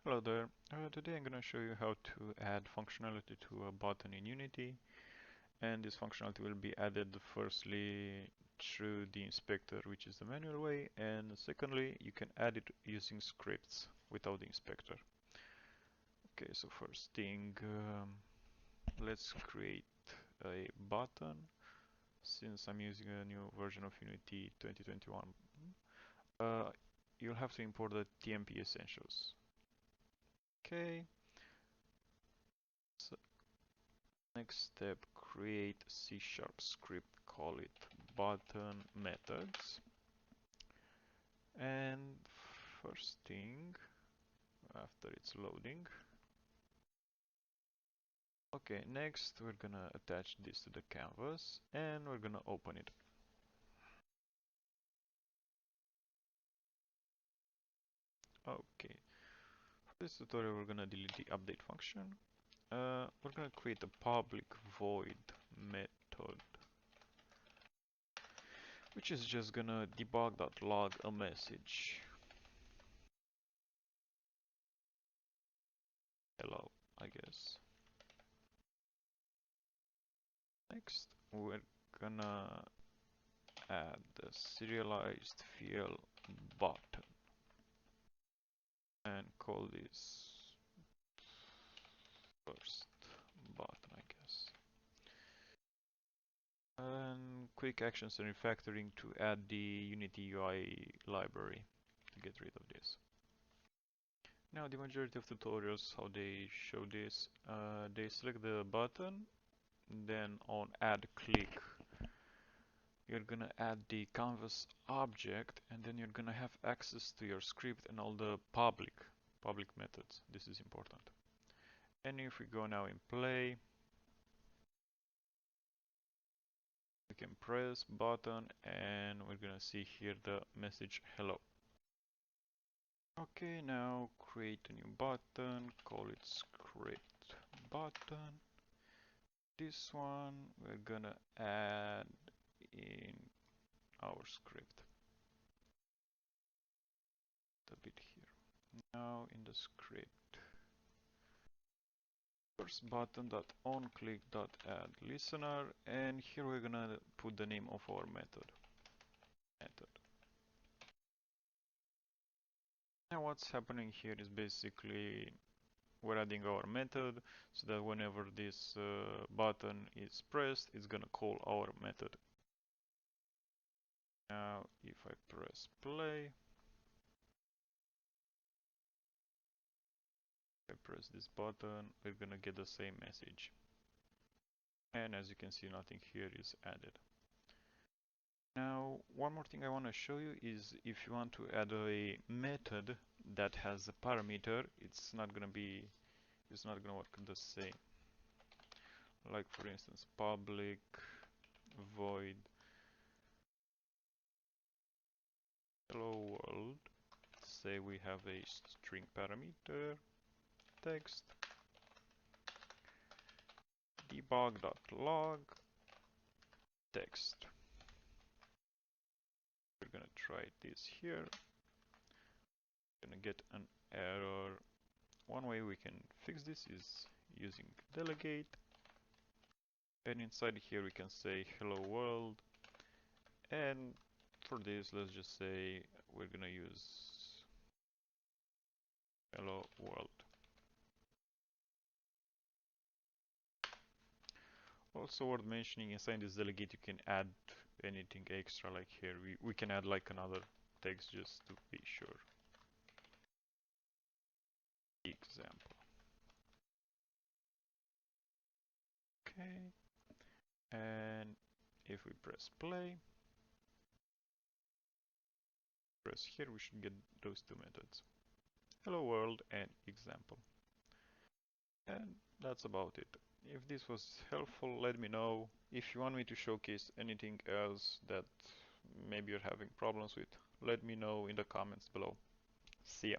Hello there. Today I'm going to show you how to add functionality to a button in Unity, and this functionality will be added firstly through the inspector, which is the manual way, and secondly you can add it using scripts without the inspector. Okay, so first thing, let's create a button. Since I'm using a new version of Unity 2021, you'll have to import the TMP essentials. Okay. So next step, create C# script, call it button methods. And first thing, after it's loading. Okay, next we're gonna attach this to the canvas and we're gonna open it. Okay, for this tutorial we're gonna delete the update function. We're gonna create a public void method, which is just gonna debug.log a message. Hello, I guess. Next, we're gonna add the serialized field button and call this first button, I guess. And quick actions and refactoring to add the Unity UI library to get rid of this. Now the majority of tutorials, how they show this, they select the button, then on add click you're gonna add the canvas object, and then you're gonna have access to your script and all the public methods. This is important. And if we go now in play, we can press button and we're gonna see here the message hello. Okay, now create a new button, call it script button. This one we're gonna add in our script a bit here. Now in the script, first button dot on click dot add listener, and here we're gonna put the name of our method. Now what's happening here is basically we're adding our method so that whenever this button is pressed, it's gonna call our method. Now if I press play, if I press this button, we're gonna get the same message. And as you can see, nothing here is added. Now, one more thing I want to show you is if you want to add a method that has a parameter, it's not gonna work the same. Like for instance, public void hello world. Say we have a string parameter text debug.log text. We're gonna try this here. Gonna get an error. One way we can fix this is using delegate, and inside here we can say hello world, and for this let's just say we're gonna use hello world. Also worth mentioning, inside this delegate you can add anything extra, like here we can add like another text just to be sure. Example. Okay, and if we press play, press here, we should get those two methods, hello world and example. And that's about it. If this was helpful, let me know. If you want me to showcase anything else that maybe you're having problems with, let me know in the comments below. See ya.